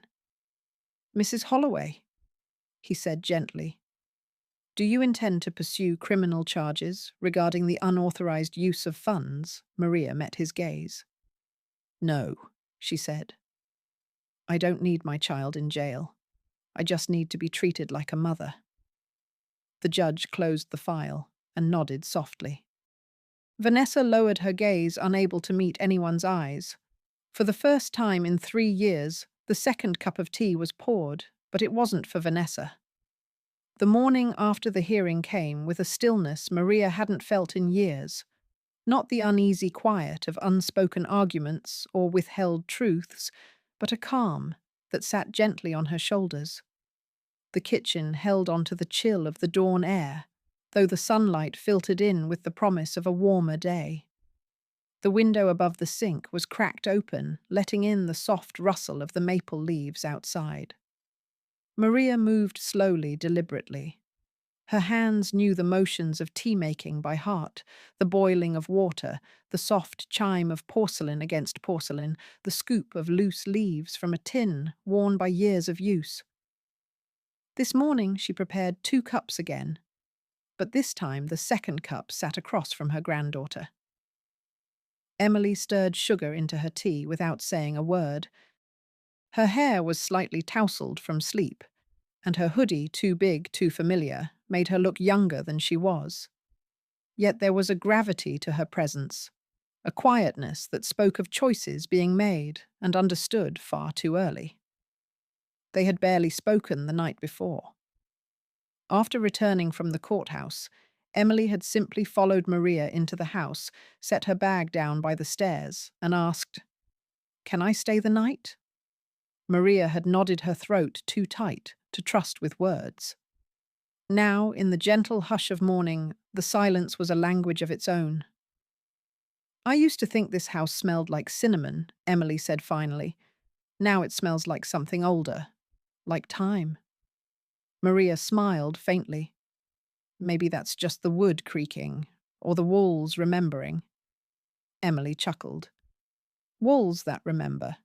Mrs. Holloway, he said gently, do you intend to pursue criminal charges regarding the unauthorized use of funds? Maria met his gaze. No, she said. I don't need my child in jail. I just need to be treated like a mother. The judge closed the file and nodded softly. Vanessa lowered her gaze, unable to meet anyone's eyes. For the first time in 3 years, the second cup of tea was poured, but it wasn't for Vanessa. The morning after the hearing came with a stillness Maria hadn't felt in years. Not the uneasy quiet of unspoken arguments or withheld truths, but a calm that sat gently on her shoulders. The kitchen held onto the chill of the dawn air, though the sunlight filtered in with the promise of a warmer day. The window above the sink was cracked open, letting in the soft rustle of the maple leaves outside. Maria moved slowly, deliberately. Her hands knew the motions of tea-making by heart, the boiling of water, the soft chime of porcelain against porcelain, the scoop of loose leaves from a tin worn by years of use. This morning she prepared 2 cups again, but this time the second cup sat across from her granddaughter. Emily stirred sugar into her tea without saying a word. Her hair was slightly tousled from sleep, and her hoodie, too big, too familiar, made her look younger than she was. Yet there was a gravity to her presence, a quietness that spoke of choices being made and understood far too early. They had barely spoken the night before. After returning from the courthouse, Emily had simply followed Maria into the house, set her bag down by the stairs, and asked, "Can I stay the night?" Maria had nodded her throat too tight to trust with words. Now, in the gentle hush of morning, the silence was a language of its own. "I used to think this house smelled like cinnamon," Emily said finally. Now it smells like something older, like time. Maria smiled faintly. Maybe that's just the wood creaking, or the walls remembering. Emily chuckled. Walls that remember.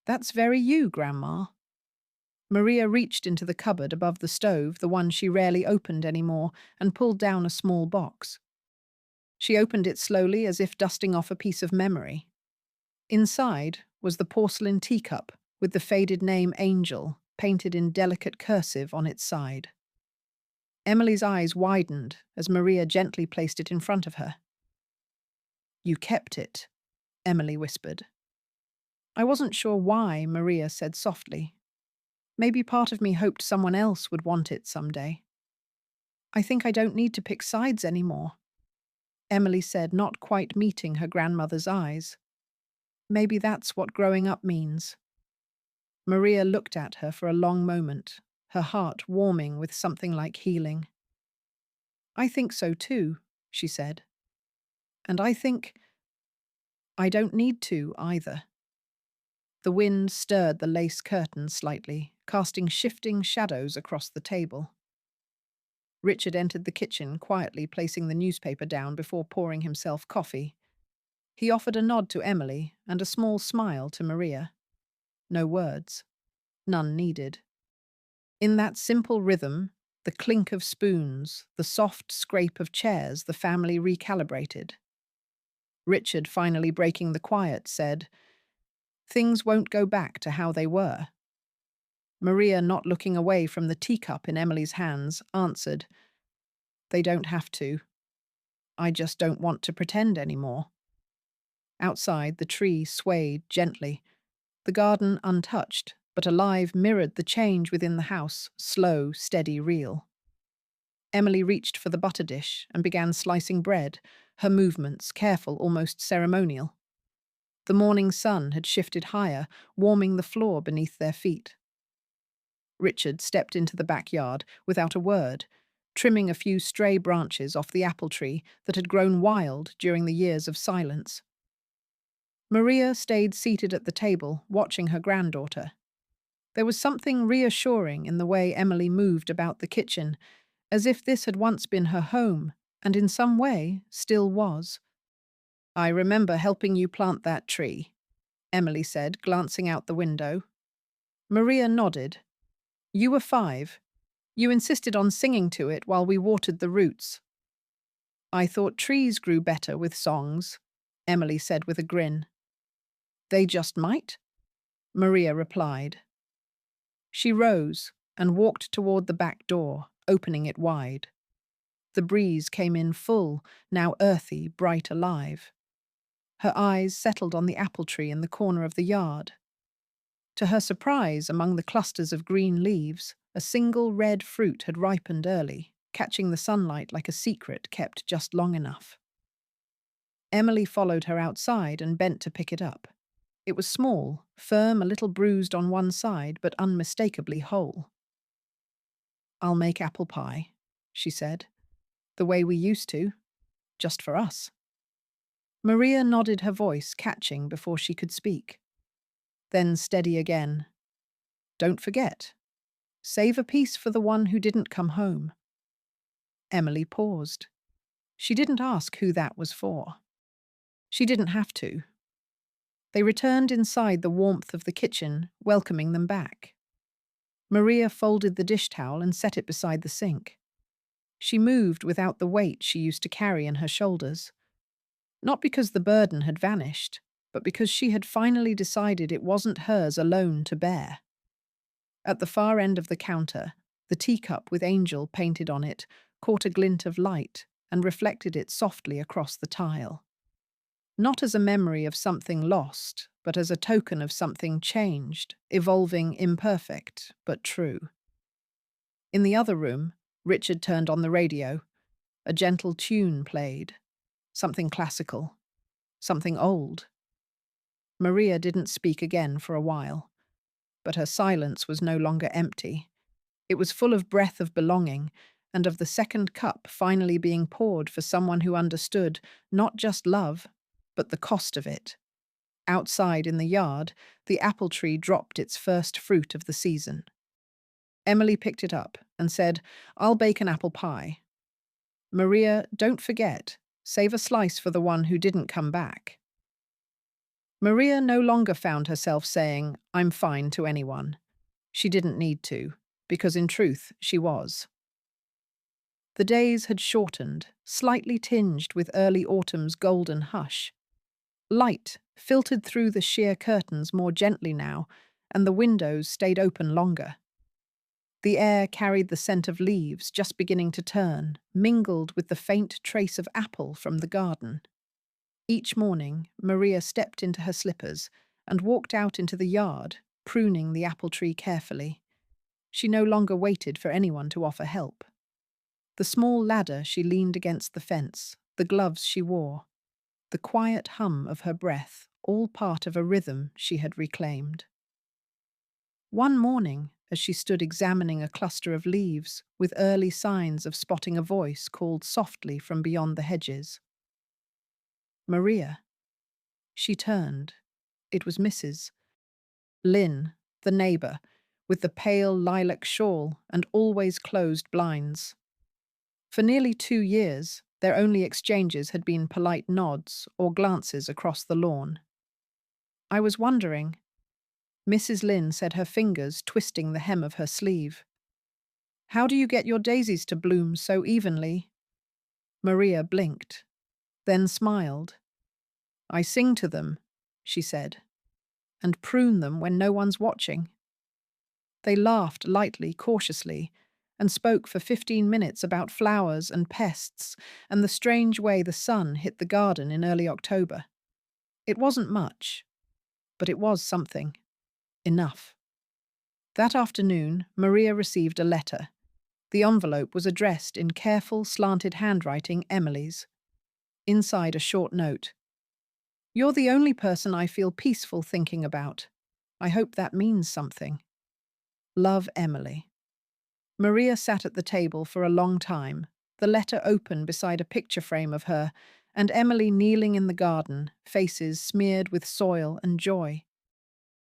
That's very you, Grandma. Maria reached into the cupboard above the stove, the one she rarely opened anymore, and pulled down a small box. She opened it slowly, as if dusting off a piece of memory. Inside was the porcelain teacup with the faded name Angel painted in delicate cursive on its side. Emily's eyes widened as Maria gently placed it in front of her. You kept it, Emily whispered. I wasn't sure why, Maria said softly. Maybe part of me hoped someone else would want it someday. I think I don't need to pick sides anymore, Emily said, not quite meeting her grandmother's eyes. Maybe that's what growing up means. Maria looked at her for a long moment, her heart warming with something like healing. I think so too, she said. And I think I don't need to either. The wind stirred the lace curtains slightly, casting shifting shadows across the table. Richard entered the kitchen, quietly placing the newspaper down before pouring himself coffee. He offered a nod to Emily and a small smile to Maria. No words. None needed. In that simple rhythm, the clink of spoons, the soft scrape of chairs, the family recalibrated. Richard, finally breaking the quiet, said, Things won't go back to how they were. Maria, not looking away from the teacup in Emily's hands, answered, They don't have to. I just don't want to pretend anymore. Outside, the tree swayed gently. The garden, untouched, but alive, mirrored the change within the house, slow, steady, real. Emily reached for the butter dish and began slicing bread, her movements careful, almost ceremonial. The morning sun had shifted higher, warming the floor beneath their feet. Richard stepped into the backyard without a word, trimming a few stray branches off the apple tree that had grown wild during the years of silence. Maria stayed seated at the table, watching her granddaughter. There was something reassuring in the way Emily moved about the kitchen, as if this had once been her home, and in some way still was. I remember helping you plant that tree, Emily said, glancing out the window. Maria nodded. You were 5. You insisted on singing to it while we watered the roots. I thought trees grew better with songs, Emily said with a grin. They just might, Maria replied. She rose and walked toward the back door, opening it wide. The breeze came in full, now earthy, bright alive. Her eyes settled on the apple tree in the corner of the yard. To her surprise, among the clusters of green leaves, a single red fruit had ripened early, catching the sunlight like a secret kept just long enough. Emily followed her outside and bent to pick it up. It was small, firm, a little bruised on one side, but unmistakably whole. I'll make apple pie, she said, the way we used to, just for us. Maria nodded, her voice catching before she could speak. Then steady again. Don't forget. Save a piece for the one who didn't come home. Emily paused. She didn't ask who that was for. She didn't have to. They returned inside the warmth of the kitchen, welcoming them back. Maria folded the dish towel and set it beside the sink. She moved without the weight she used to carry in her shoulders. Not because the burden had vanished, but because she had finally decided it wasn't hers alone to bear. At the far end of the counter, the teacup with Angel painted on it caught a glint of light and reflected it softly across the tile. Not as a memory of something lost, but as a token of something changed, evolving, imperfect, but true. In the other room, Richard turned on the radio. A gentle tune played. Something classical. Something old. Maria didn't speak again for a while, but her silence was no longer empty. It was full of breath of belonging, and of the second cup finally being poured for someone who understood not just love, but the cost of it. Outside in the yard, the apple tree dropped its first fruit of the season. Emily picked it up and said, "I'll bake an apple pie." "Maria, don't forget, save a slice for the one who didn't come back." Maria no longer found herself saying, "I'm fine" to anyone. She didn't need to, because in truth, she was. The days had shortened, slightly tinged with early autumn's golden hush. Light filtered through the sheer curtains more gently now, and the windows stayed open longer. The air carried the scent of leaves just beginning to turn, mingled with the faint trace of apple from the garden. Each morning, Maria stepped into her slippers and walked out into the yard, pruning the apple tree carefully. She no longer waited for anyone to offer help. The small ladder she leaned against the fence, the gloves she wore, the quiet hum of her breath, all part of a rhythm she had reclaimed. One morning, as she stood examining a cluster of leaves, with early signs of spotting a voice called softly from beyond the hedges, "Maria." She turned. It was Mrs. Lynn, the neighbour, with the pale lilac shawl and always closed blinds. For nearly 2 years, their only exchanges had been polite nods or glances across the lawn. "I was wondering," Mrs. Lynn said, her fingers twisting the hem of her sleeve. "How do you get your daisies to bloom so evenly?" Maria blinked, then smiled. "I sing to them," she said, "and prune them when no one's watching." They laughed lightly, cautiously, and spoke for 15 minutes about flowers and pests and the strange way the sun hit the garden in early October. It wasn't much, but it was something. Enough. That afternoon, Maria received a letter. The envelope was addressed in careful, slanted handwriting, Emily's. Inside, a short note. "You're the only person I feel peaceful thinking about. I hope that means something. Love, Emily." Maria sat at the table for a long time, the letter open beside a picture frame of her, and Emily kneeling in the garden, faces smeared with soil and joy.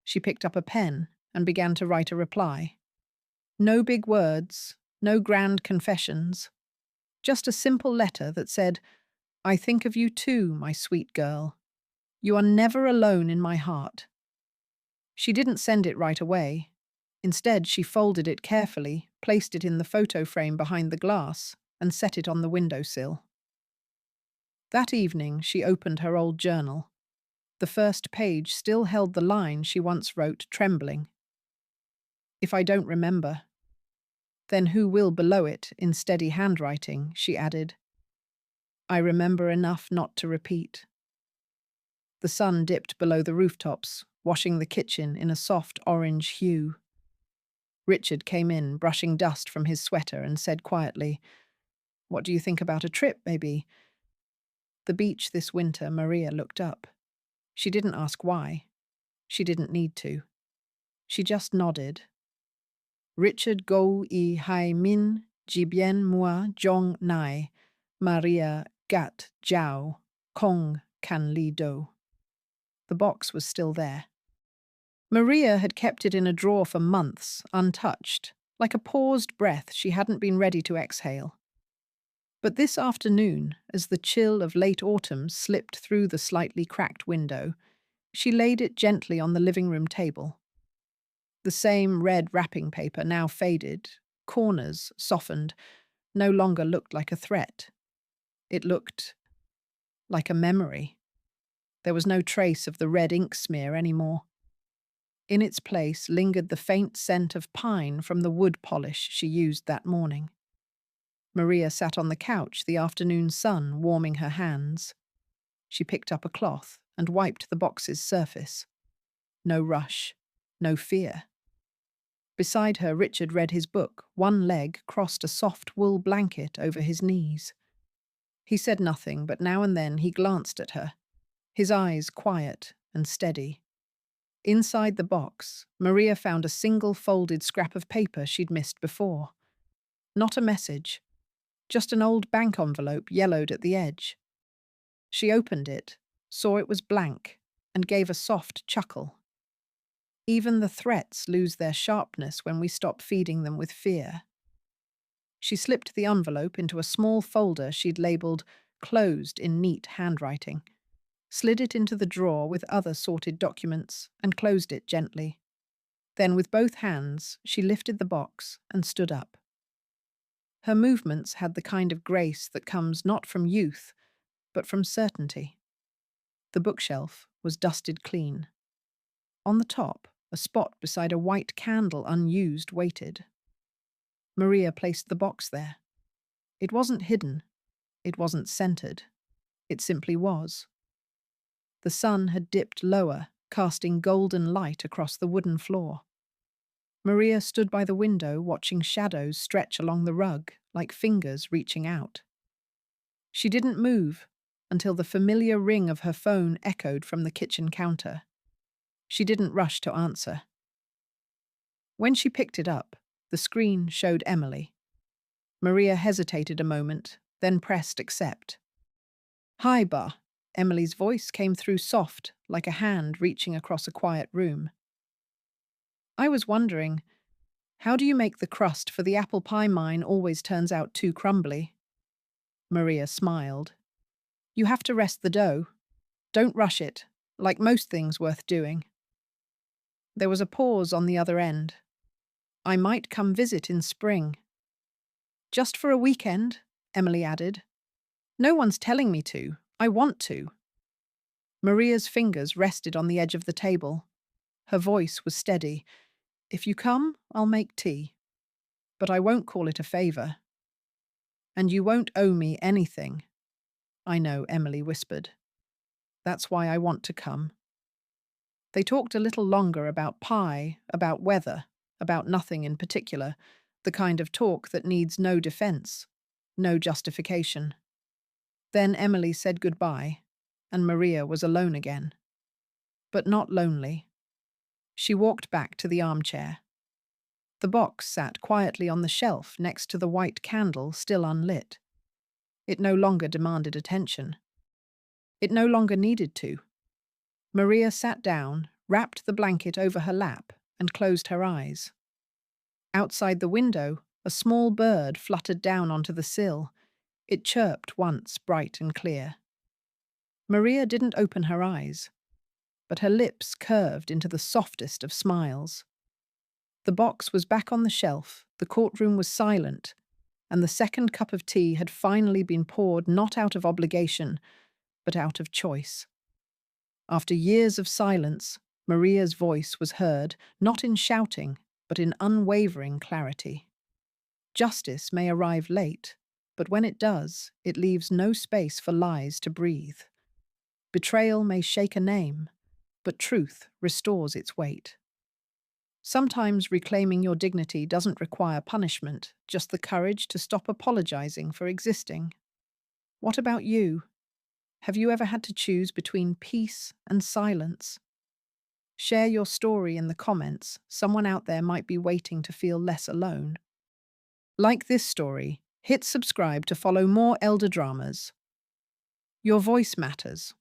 She picked up a pen and began to write a reply. No big words, no grand confessions. Just a simple letter that said, "I think of you too, my sweet girl. You are never alone in my heart." She didn't send it right away. Instead, she folded it carefully, placed it in the photo frame behind the glass, and set it on the windowsill. That evening, she opened her old journal. The first page still held the line she once wrote, trembling. "If I don't remember, then who will?" Below it, in steady handwriting, she added, "I remember enough not to repeat." The sun dipped below the rooftops, washing the kitchen in a soft orange hue. Richard came in, brushing dust from his sweater, and said quietly, "What do you think about a trip, maybe?" The beach this winter. Maria looked up. She didn't ask why. She didn't need to. She just nodded. "Richard go I hai min, ji bien moi jong nai, Maria gat jiao, kong kan li do." The box was still there. Maria had kept it in a drawer for months, untouched, like a paused breath she hadn't been ready to exhale. But this afternoon, as the chill of late autumn slipped through the slightly cracked window, she laid it gently on the living room table. The same red wrapping paper, now faded, corners softened, no longer looked like a threat. It looked like a memory. There was no trace of the red ink smear anymore. In its place lingered the faint scent of pine from the wood polish she used that morning. Maria sat on the couch, the afternoon sun warming her hands. She picked up a cloth and wiped the box's surface. No rush, no fear. Beside her, Richard read his book. One leg crossed a soft wool blanket over his knees. He said nothing, but now and then he glanced at her, his eyes quiet and steady. Inside the box, Maria found a single folded scrap of paper she'd missed before. Not a message, just an old bank envelope yellowed at the edge. She opened it, saw it was blank, and gave a soft chuckle. Even the threats lose their sharpness when we stop feeding them with fear. She slipped the envelope into a small folder she'd labeled "closed" in neat handwriting, slid it into the drawer with other sorted documents, and closed it gently. Then, with both hands, she lifted the box and stood up. Her movements had the kind of grace that comes not from youth, but from certainty. The bookshelf was dusted clean. On the top, a spot beside a white candle unused waited. Maria placed the box there. It wasn't hidden. It wasn't centered. It simply was. The sun had dipped lower, casting golden light across the wooden floor. Maria stood by the window watching shadows stretch along the rug like fingers reaching out. She didn't move until the familiar ring of her phone echoed from the kitchen counter. She didn't rush to answer. When she picked it up, the screen showed Emily. Maria hesitated a moment, then pressed accept. "Hi, Ba." Emily's voice came through soft, like a hand reaching across a quiet room. "I was wondering, how do you make the crust for the apple pie mine always turns out too crumbly?" Maria smiled. "You have to rest the dough. Don't rush it, like most things worth doing." There was a pause on the other end. "I might come visit in spring." "Just for a weekend," Emily added. "No one's telling me to. I want to." Maria's fingers rested on the edge of the table. Her voice was steady. "If you come, I'll make tea. But I won't call it a favor. And you won't owe me anything." "I know," Emily whispered. "That's why I want to come." They talked a little longer about pie, about weather, about nothing in particular, the kind of talk that needs no defense, no justification. Then Emily said goodbye, and Maria was alone again. But not lonely. She walked back to the armchair. The box sat quietly on the shelf next to the white candle still unlit. It no longer demanded attention. It no longer needed to. Maria sat down, wrapped the blanket over her lap, and closed her eyes. Outside the window, a small bird fluttered down onto the sill. It chirped once, bright and clear. Maria didn't open her eyes, but her lips curved into the softest of smiles. The box was back on the shelf, the courtroom was silent, and the second cup of tea had finally been poured not out of obligation, but out of choice. After years of silence, Maria's voice was heard, not in shouting, but in unwavering clarity. Justice may arrive late, but when it does, it leaves no space for lies to breathe. Betrayal may shake a name, but truth restores its weight. Sometimes reclaiming your dignity doesn't require punishment, just the courage to stop apologizing for existing. What about you? Have you ever had to choose between peace and silence? Share your story in the comments. Someone out there might be waiting to feel less alone. Like this story, hit subscribe to follow more elder dramas. Your voice matters.